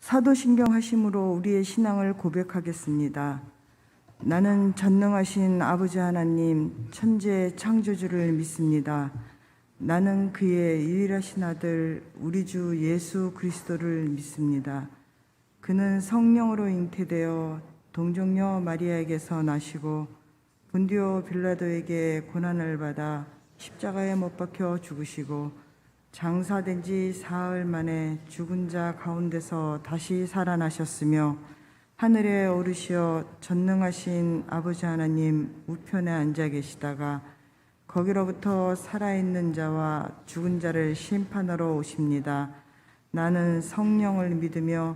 사도신경 하심으로 우리의 신앙을 고백하겠습니다. 나는 전능하신 아버지 하나님 천지의 창조주를 믿습니다. 나는 그의 유일하신 아들 우리 주 예수 그리스도를 믿습니다. 그는 성령으로 잉태되어 동정녀 마리아에게서 나시고 본디오 빌라도에게 고난을 받아 십자가에 못 박혀 죽으시고 장사된 지 사흘 만에 죽은 자 가운데서 다시 살아나셨으며 하늘에 오르시어 전능하신 아버지 하나님 우편에 앉아 계시다가 거기로부터 살아있는 자와 죽은 자를 심판하러 오십니다. 나는 성령을 믿으며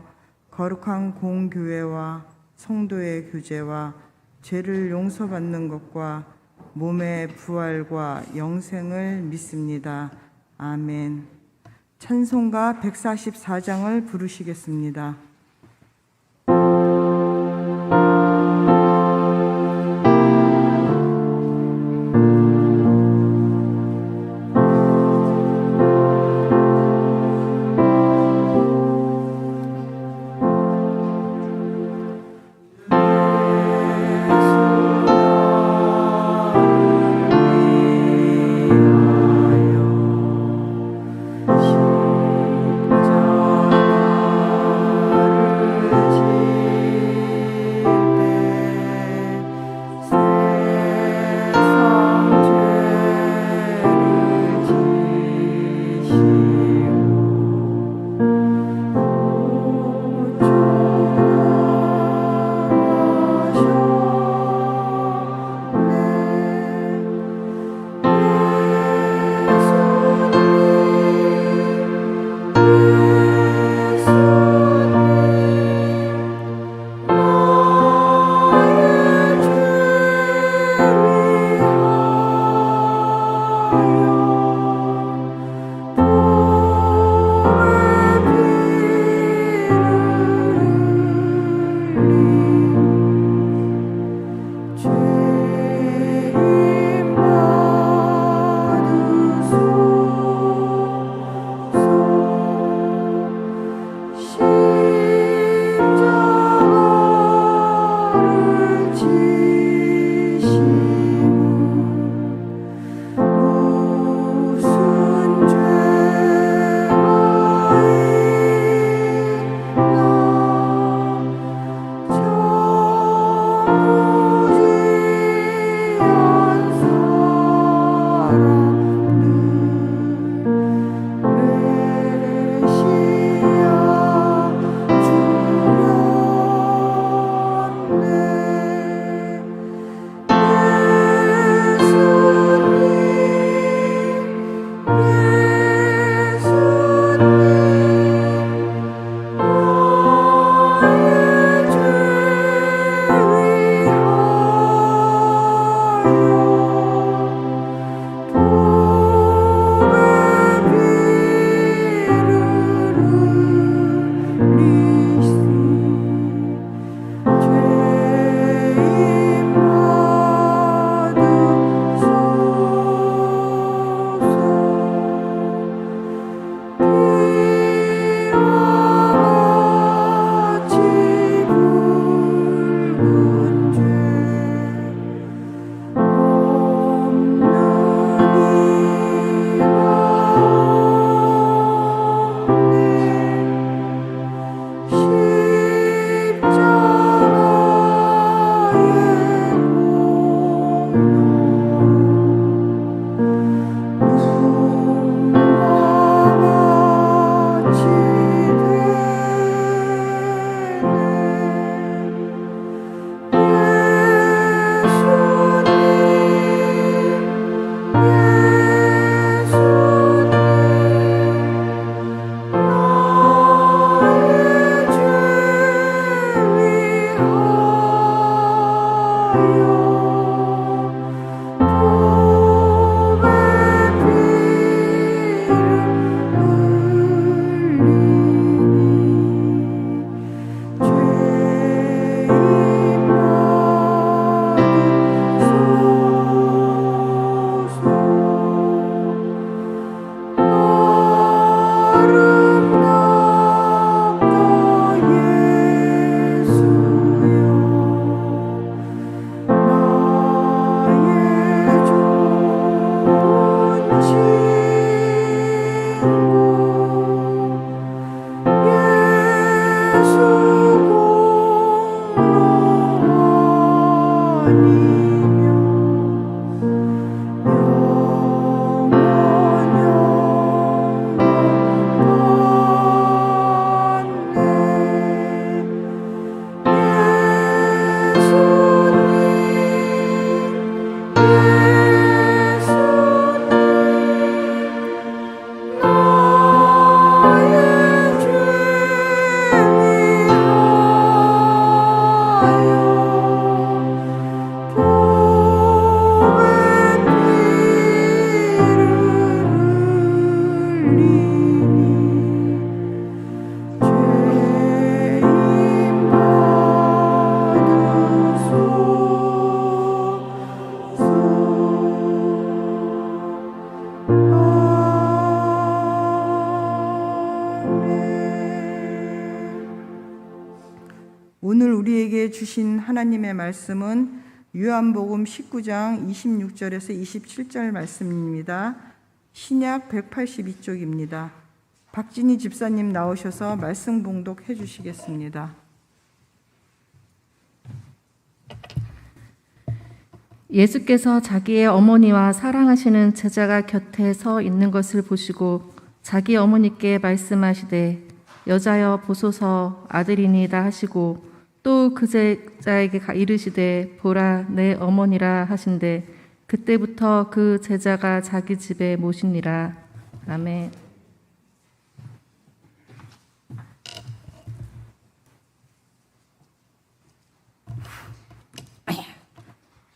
거룩한 공교회와 성도의 교제와 죄를 용서받는 것과 몸의 부활과 영생을 믿습니다. 아멘. 찬송가 144장을 부르시겠습니다. 우리에게 주신 하나님의 말씀은 요한복음 19장 26절에서 27절 말씀입니다. 신약 182쪽입니다. 박진희 집사님 나오셔서 말씀 봉독해 주시겠습니다. 예수께서 자기의 어머니와 사랑하시는 제자가 곁에 서 있는 것을 보시고 자기 어머니께 말씀하시되 여자여 보소서 아들이니이다 하시고 또 그 제자에게 이르시되 보라 내 어머니라 하신대 그때부터 그 제자가 자기 집에 모시니라. 아멘.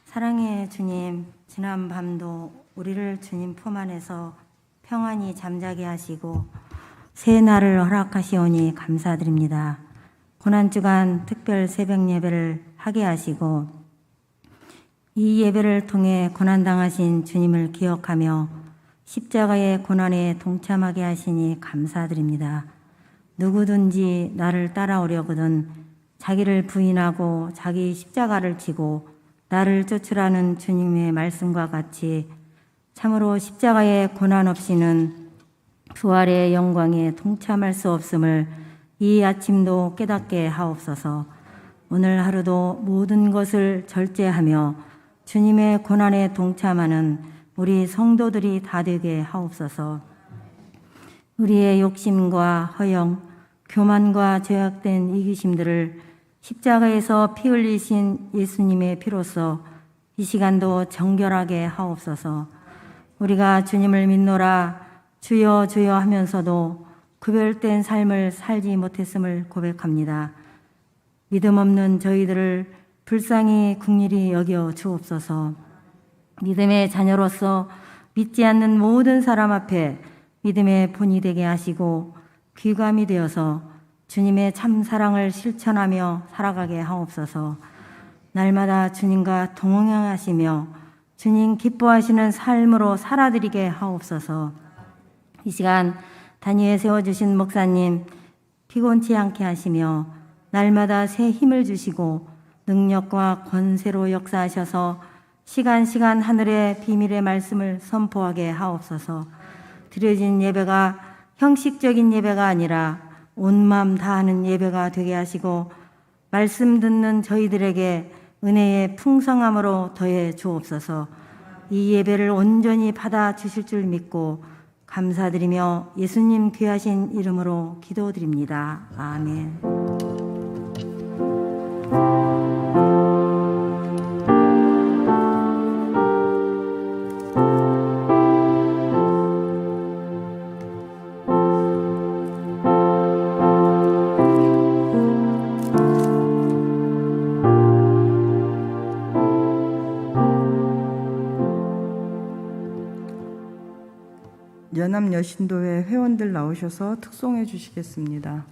사랑의 주님, 지난 밤도 우리를 주님 품 안에서 평안히 잠자게 하시고 새 날을 허락하시오니 감사드립니다. 고난주간 특별 새벽 예배를 하게 하시고 이 예배를 통해 고난당하신 주님을 기억하며 십자가의 고난에 동참하게 하시니 감사드립니다. 누구든지 나를 따라오려거든 자기를 부인하고 자기 십자가를 지고 나를 쫓으라는 주님의 말씀과 같이 참으로 십자가의 고난 없이는 부활의 영광에 동참할 수 없음을 이 아침도 깨닫게 하옵소서. 오늘 하루도 모든 것을 절제하며 주님의 고난에 동참하는 우리 성도들이 다 되게 하옵소서. 우리의 욕심과 허영, 교만과 죄악된 이기심들을 십자가에서 피 흘리신 예수님의 피로써 이 시간도 정결하게 하옵소서. 우리가 주님을 믿노라 주여 주여 하면서도 구별된 삶을 살지 못했음을 고백합니다. 믿음 없는 저희들을 불쌍히 긍휼히 여겨 주옵소서. 믿음의 자녀로서 믿지 않는 모든 사람 앞에 믿음의 본이 되게 하시고 귀감이 되어서 주님의 참 사랑을 실천하며 살아가게 하옵소서. 날마다 주님과 동행하시며 주님 기뻐하시는 삶으로 살아드리게 하옵소서. 이 시간 단위에 세워주신 목사님 피곤치 않게 하시며 날마다 새 힘을 주시고 능력과 권세로 역사하셔서 시간 하늘의 비밀의 말씀을 선포하게 하옵소서. 드려진 예배가 형식적인 예배가 아니라 온 마음 다하는 예배가 되게 하시고 말씀 듣는 저희들에게 은혜의 풍성함으로 더해 주옵소서. 이 예배를 온전히 받아 주실 줄 믿고 감사드리며 예수님 귀하신 이름으로 기도드립니다. 아멘. 연합여신도회 회원들 나오셔서 특송해 주시겠습니다.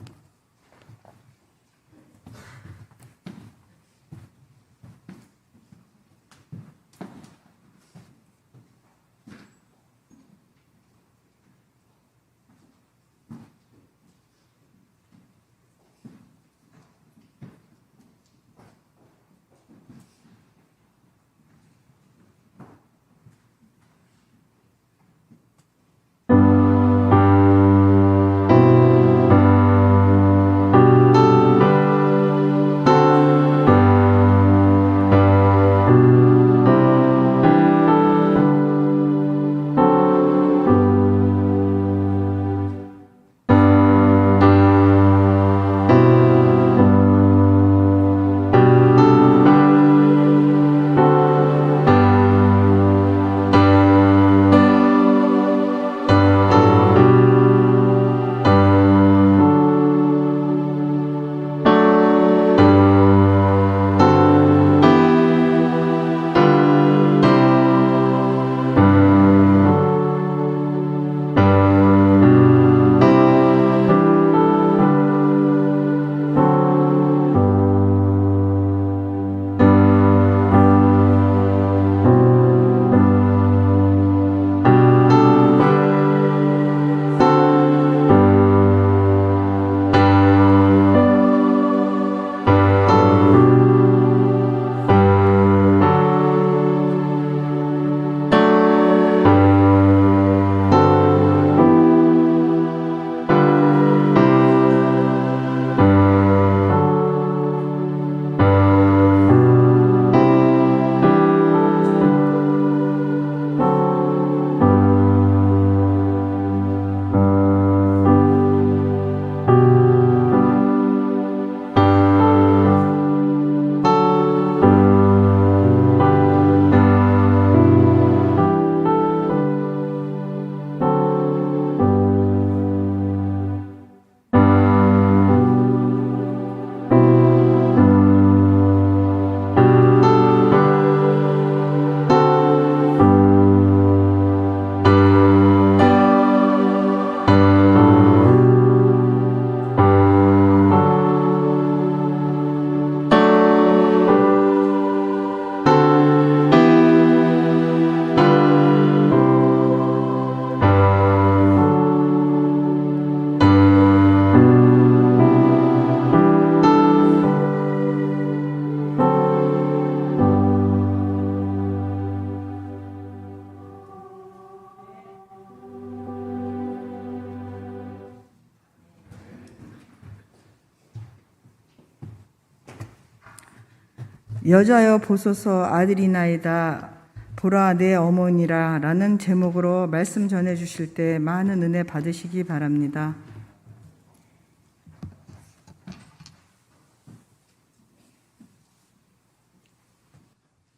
여자여 보소서 아들이나이다 보라 내 어머니라 라는 제목으로 말씀 전해 주실 때 많은 은혜 받으시기 바랍니다.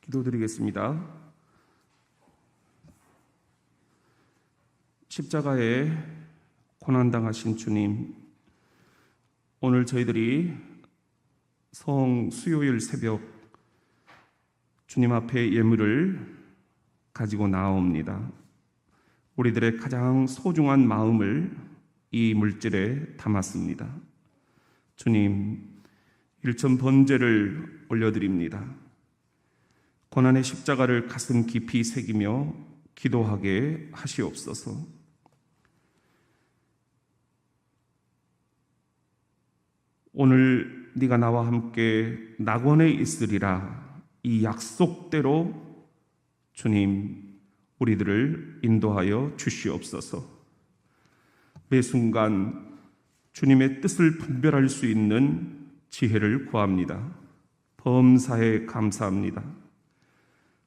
기도드리겠습니다. 십자가에 고난당하신 주님, 오늘 저희들이 수요일 새벽 주님 앞에 예물을 가지고 나옵니다. 우리들의 가장 소중한 마음을 이 물질에 담았습니다. 주님, 일천 번제를 올려드립니다. 고난의 십자가를 가슴 깊이 새기며 기도하게 하시옵소서. 오늘 네가 나와 함께 낙원에 있으리라 이 약속대로 주님 우리들을 인도하여 주시옵소서. 매 순간 주님의 뜻을 분별할 수 있는 지혜를 구합니다. 범사에 감사합니다.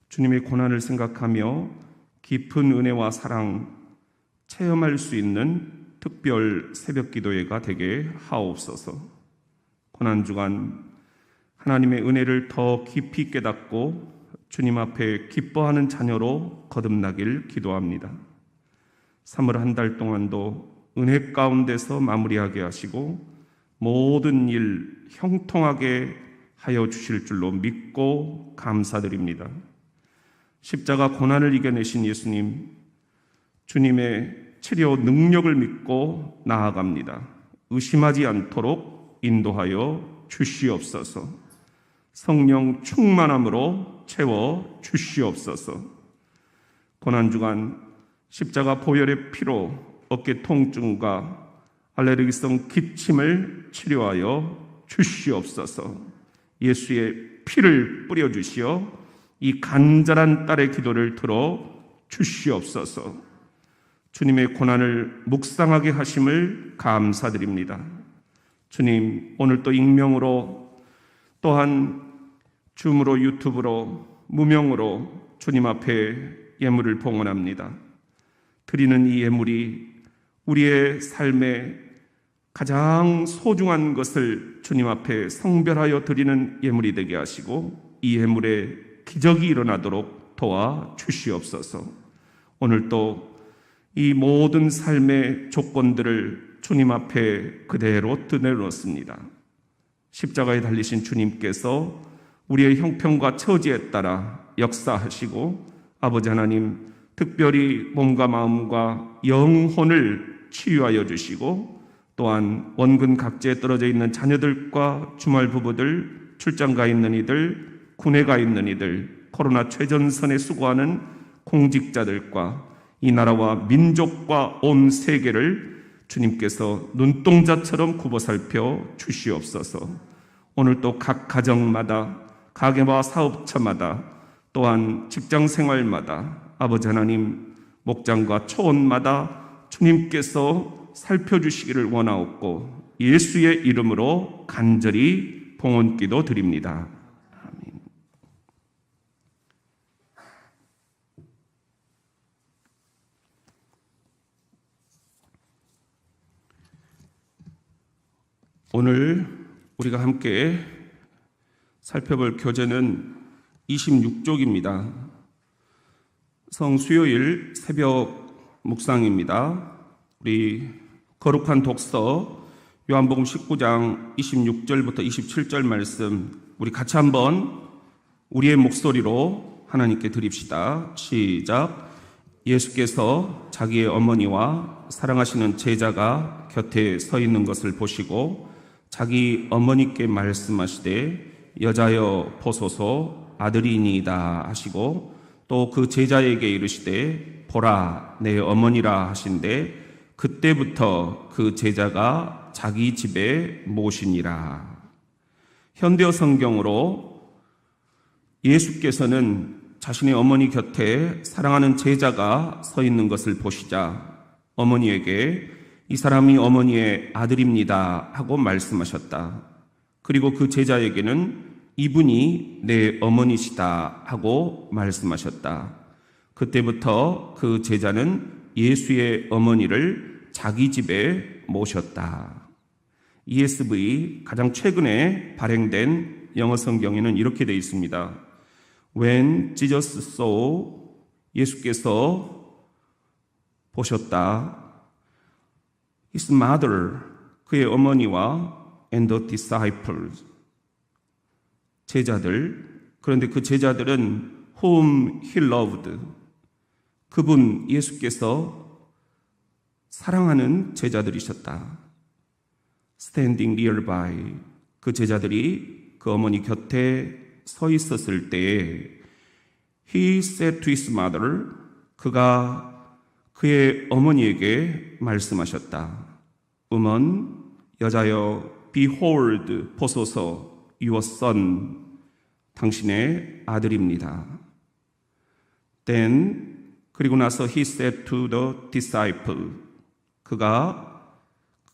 주님의 고난을 생각하며 깊은 은혜와 사랑 체험할 수 있는 특별 새벽 기도회가 되게 하옵소서. 고난주간 하나님의 은혜를 더 깊이 깨닫고 주님 앞에 기뻐하는 자녀로 거듭나길 기도합니다. 3월 한 달 동안도 은혜 가운데서 마무리하게 하시고 모든 일 형통하게 하여 주실 줄로 믿고 감사드립니다. 십자가 고난을 이겨내신 예수님, 주님의 치료 능력을 믿고 나아갑니다. 의심하지 않도록 인도하여 주시옵소서. 성령 충만함으로 채워 주시옵소서. 고난주간 십자가 보혈의 피로 어깨 통증과 알레르기성 기침을 치료하여 주시옵소서. 예수의 피를 뿌려주시어 이 간절한 딸의 기도를 들어 주시옵소서. 주님의 고난을 묵상하게 하심을 감사드립니다. 주님, 오늘 또 익명으로 또한 줌으로 유튜브로 무명으로 주님 앞에 예물을 봉헌합니다. 드리는 이 예물이 우리의 삶에 가장 소중한 것을 주님 앞에 성별하여 드리는 예물이 되게 하시고 이 예물에 기적이 일어나도록 도와 주시옵소서. 오늘 또 이 모든 삶의 조건들을 주님 앞에 그대로 내놓습니다. 십자가에 달리신 주님께서 우리의 형편과 처지에 따라 역사하시고 아버지 하나님 특별히 몸과 마음과 영혼을 치유하여 주시고 또한 원근 각지에 떨어져 있는 자녀들과 주말 부부들, 출장 가 있는 이들, 군에 가 있는 이들, 코로나 최전선에 수고하는 공직자들과 이 나라와 민족과 온 세계를 주님께서 눈동자처럼 굽어 살펴 주시옵소서. 오늘 또 각 가정마다, 가게와 사업처마다, 또한 직장 생활마다 아버지 하나님 목장과 초원마다 주님께서 살펴주시기를 원하옵고 예수의 이름으로 간절히 봉헌기도 드립니다. 아멘. 오늘 우리가 함께 살펴볼 교재는 26쪽입니다. 성수요일 새벽 묵상입니다. 우리 거룩한 독서 요한복음 19장 26절부터 27절 말씀 우리 같이 한번 우리의 목소리로 하나님께 드립시다. 시작. 예수께서 자기의 어머니와 사랑하시는 제자가 곁에 서 있는 것을 보시고 자기 어머니께 말씀하시되 여자여 보소서 아들이니이다 하시고 또 그 제자에게 이르시되 보라 내 어머니라 하신데 그때부터 그 제자가 자기 집에 모시니라. 현대어 성경으로 예수께서는 자신의 어머니 곁에 사랑하는 제자가 서 있는 것을 보시자 어머니에게 이 사람이 어머니의 아들입니다 하고 말씀하셨다. 그리고 그 제자에게는 이분이 내 어머니시다 하고 말씀하셨다. 그때부터 그 제자는 예수의 어머니를 자기 집에 모셨다. ESV 가장 최근에 발행된 영어 성경에는 이렇게 되어 있습니다. When Jesus saw, 예수께서 보셨다. His mother, 그의 어머니와 and the disciples, 제자들. 그런데 그 제자들은 whom he loved, 그분 예수께서 사랑하는 제자들이셨다. Standing nearby, 그 제자들이 그 어머니 곁에 서 있었을 때에 he said to his mother, 그가 그의 어머니에게 말씀하셨다. Woman, 여자여, behold, 보소서, your son, 당신의 아들입니다. Then, 그리고 나서 he said to the disciple, 그가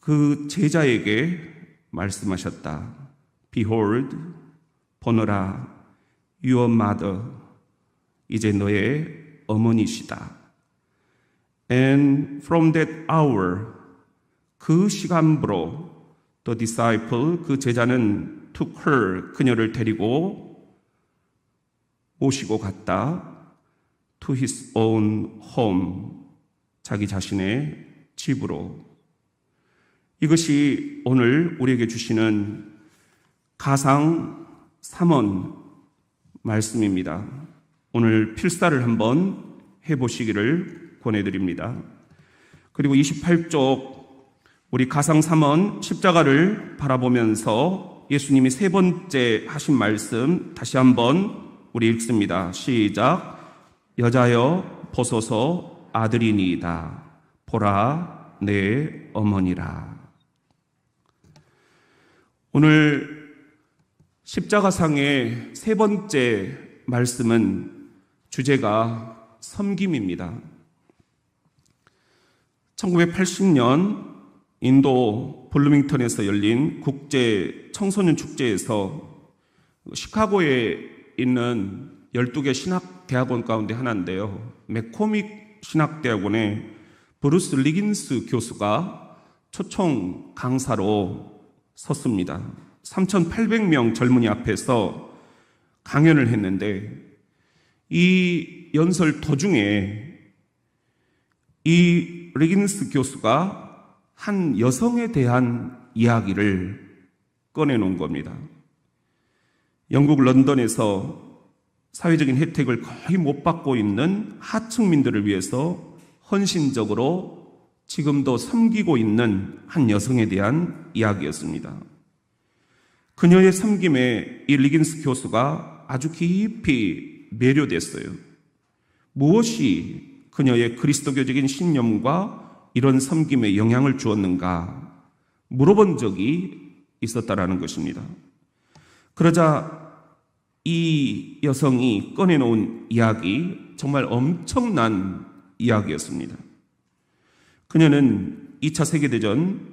그 제자에게 말씀하셨다. Behold, 보너라, your mother, 이제 너의 어머니시다. And from that hour, 그 시간부로 the disciple, 그 제자는 took her, 그녀를 데리고 모시고 갔다. to his own home, 자기 자신의 집으로. 이것이 오늘 우리에게 주시는 가상 3원 말씀입니다. 오늘 필사를 한번 해보시기를 권해드립니다. 그리고 28쪽 우리 가상 3원 십자가를 바라보면서 예수님이 세 번째 하신 말씀 다시 한번 우리 읽습니다. 시작. 여자여 보소서 아들이니이다. 보라 내 어머니라. 오늘 십자가상의 세 번째 말씀은 주제가 섬김입니다. 1980년 인도 블루밍턴에서 열린 국제 청소년 축제에서 시카고에 있는 12개 신학대학원 가운데 하나인데요. 맥코믹 신학대학원의 브루스 리긴스 교수가 초청 강사로 섰습니다. 3,800명 젊은이 앞에서 강연을 했는데 이 연설 도중에 이 리긴스 교수가 한 여성에 대한 이야기를 꺼내놓은 겁니다. 영국 런던에서 사회적인 혜택을 거의 못 받고 있는 하층민들을 위해서 헌신적으로 지금도 섬기고 있는 한 여성에 대한 이야기였습니다. 그녀의 섬김에 이 리긴스 교수가 아주 깊이 매료됐어요. 무엇이 그녀의 그리스도교적인 신념과 이런 섬김에 영향을 주었는가 물어본 적이 있었다라는 것입니다. 그러자 이 여성이 꺼내놓은 이야기, 정말 엄청난 이야기였습니다. 그녀는 2차 세계대전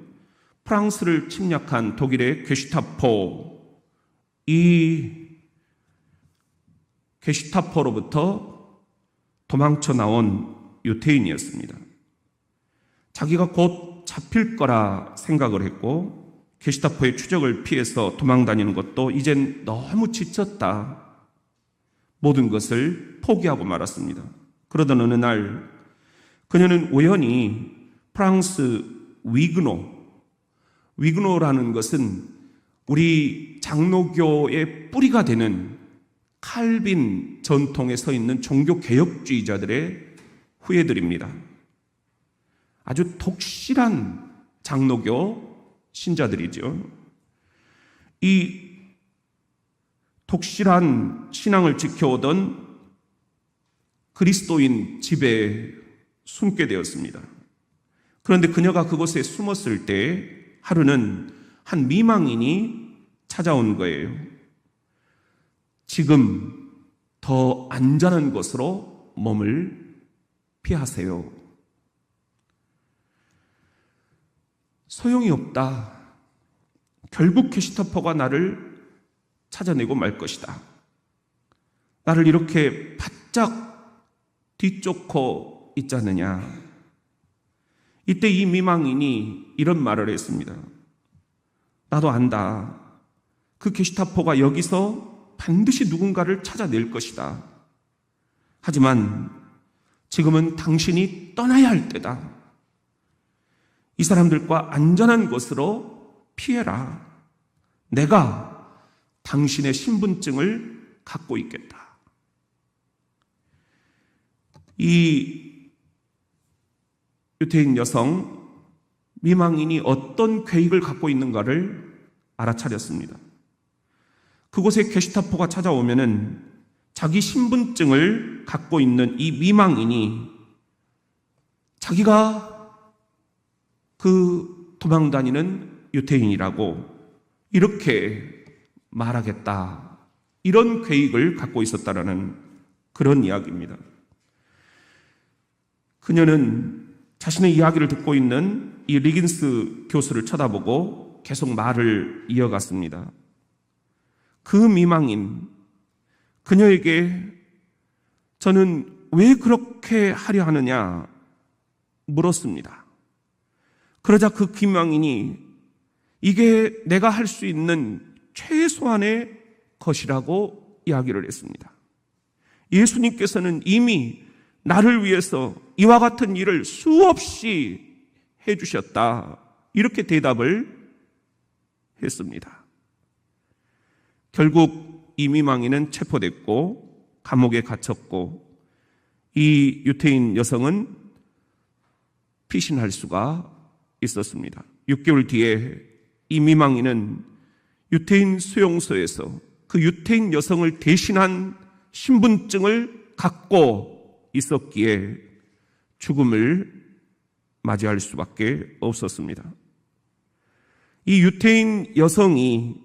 프랑스를 침략한 독일의 게슈타포, 이 게슈타포로부터 도망쳐 나온 유태인이었습니다. 자기가 곧 잡힐 거라 생각을 했고 게슈타포의 추적을 피해서 도망다니는 것도 이젠 너무 지쳤다. 모든 것을 포기하고 말았습니다. 그러던 어느 날 그녀는 우연히 프랑스 위그노라는 것은 우리 장로교의 뿌리가 되는 칼빈 전통에 서 있는 종교개혁주의자들의 후예들입니다. 아주 독실한 장로교 신자들이죠. 이 독실한 신앙을 지켜오던 그리스도인 집에 숨게 되었습니다. 그런데 그녀가 그곳에 숨었을 때 하루는 한 미망인이 찾아온 거예요. 지금 더 안전한 곳으로 몸을 피하세요. 소용이 없다. 결국 게슈타포가 나를 찾아내고 말 것이다. 나를 이렇게 바짝 뒤쫓고 있지 않느냐. 이때 이 미망인이 이런 말을 했습니다. 나도 안다. 그 게슈타포가 여기서 반드시 누군가를 찾아낼 것이다. 하지만 지금은 당신이 떠나야 할 때다. 이 사람들과 안전한 곳으로 피해라. 내가 당신의 신분증을 갖고 있겠다. 이 유태인 여성 미망인이 어떤 계획을 갖고 있는가를 알아차렸습니다. 그곳에 게슈타포가 찾아오면은 자기 신분증을 갖고 있는 이 미망인이 자기가 그 도망다니는 유태인이라고 이렇게 말하겠다. 이런 계획을 갖고 있었다라는 그런 이야기입니다. 그녀는 자신의 이야기를 듣고 있는 이 리긴스 교수를 쳐다보고 계속 말을 이어갔습니다. 그 미망인, 그녀에게 저는 왜 그렇게 하려 하느냐 물었습니다. 그러자 그 미망인이 이게 내가 할 수 있는 최소한의 것이라고 이야기를 했습니다. 예수님께서는 이미 나를 위해서 이와 같은 일을 수없이 해주셨다. 이렇게 대답을 했습니다. 결국 이 미망인은 체포됐고 감옥에 갇혔고 이 유태인 여성은 피신할 수가 있었습니다. 6개월 뒤에 이 미망인은 유태인 수용소에서 그 유태인 여성을 대신한 신분증을 갖고 있었기에 죽음을 맞이할 수밖에 없었습니다. 이 유태인 여성이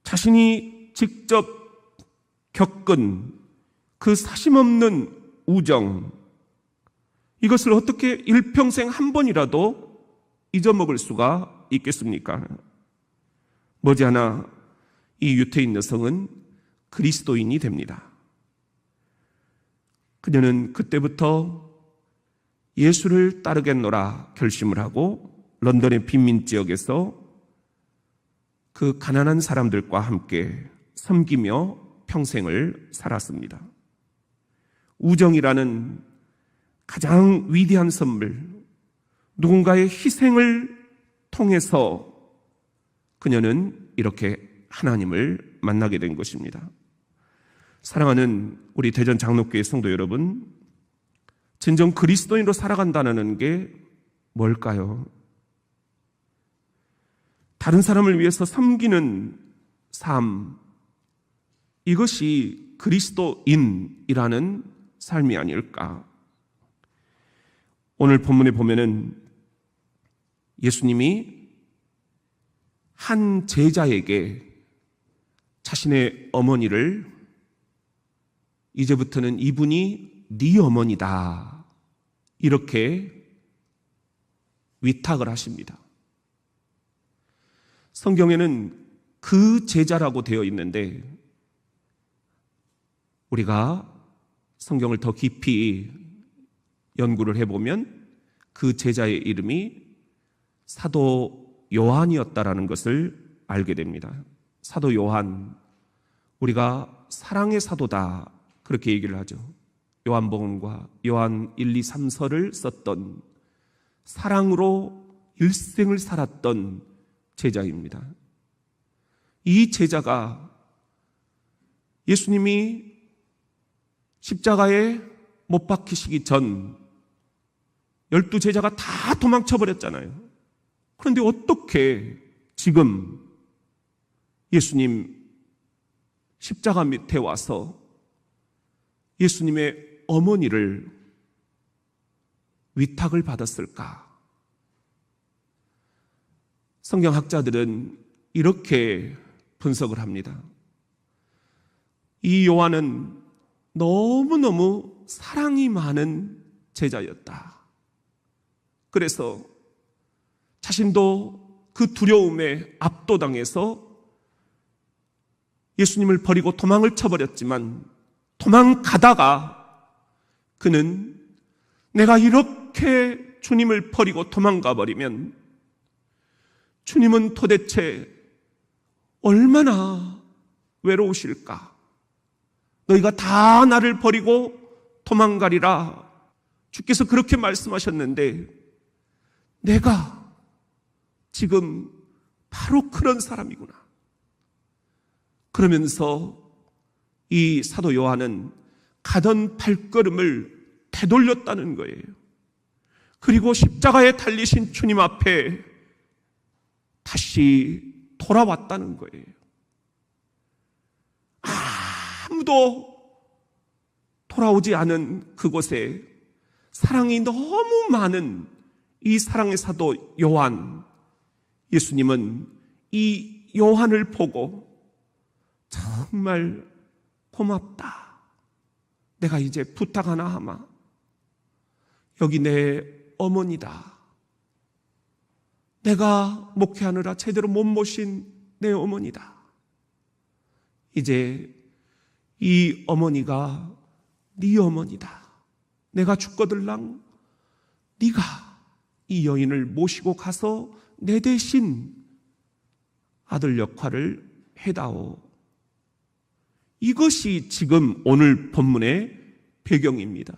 자신이 직접 겪은 그 사심없는 우정, 이것을 어떻게 일평생 한 번이라도 잊어먹을 수가 있겠습니까? 머지않아 이 유태인 여성은 그리스도인이 됩니다. 그녀는 그때부터 예수를 따르겠노라 결심을 하고 런던의 빈민 지역에서 그 가난한 사람들과 함께 섬기며 평생을 살았습니다. 우정이라는 가장 위대한 선물, 누군가의 희생을 통해서 그녀는 이렇게 하나님을 만나게 된 것입니다. 사랑하는 우리 대전 장로교회 성도 여러분, 진정 그리스도인으로 살아간다는 게 뭘까요? 다른 사람을 위해서 섬기는 삶, 이것이 그리스도인이라는 삶이 아닐까? 오늘 본문에 보면은 예수님이 한 제자에게 자신의 어머니를 이제부터는 이분이 네 어머니다 이렇게 위탁을 하십니다. 성경에는 그 제자라고 되어 있는데 우리가 성경을 더 깊이 연구를 해보면 그 제자의 이름이 사도 요한이었다라는 것을 알게 됩니다. 사도 요한, 우리가 사랑의 사도다 그렇게 얘기를 하죠. 요한복음과 요한 1, 2, 3서를 썼던 사랑으로 일생을 살았던 제자입니다. 이 제자가 예수님이 십자가에 못 박히시기 전 12제자가 다 도망쳐버렸잖아요. 그런데 어떻게 지금 예수님 십자가 밑에 와서 예수님의 어머니를 위탁을 받았을까? 성경학자들은 이렇게 분석을 합니다. 이 요한은 너무너무 사랑이 많은 제자였다. 그래서 자신도 그 두려움에 압도당해서 예수님을 버리고 도망을 쳐버렸지만 도망가다가 그는 내가 이렇게 주님을 버리고 도망가 버리면 주님은 도대체 얼마나 외로우실까? 너희가 다 나를 버리고 도망가리라. 주께서 그렇게 말씀하셨는데 내가 지금 바로 그런 사람이구나. 그러면서 이 사도 요한은 가던 발걸음을 되돌렸다는 거예요. 그리고 십자가에 달리신 주님 앞에 다시 돌아왔다는 거예요. 아무도 돌아오지 않은 그곳에 사랑이 너무 많은 이 사랑의 사도 요한, 예수님은 이 요한을 보고 정말 고맙다. 내가 이제 부탁 하나 하마. 여기 내 어머니다. 내가 목회하느라 제대로 못 모신 내 어머니다. 이제 이 어머니가 네 어머니다. 내가 죽거들랑 네가 이 여인을 모시고 가서 내 대신 아들 역할을 해다오. 이것이 지금 오늘 본문의 배경입니다.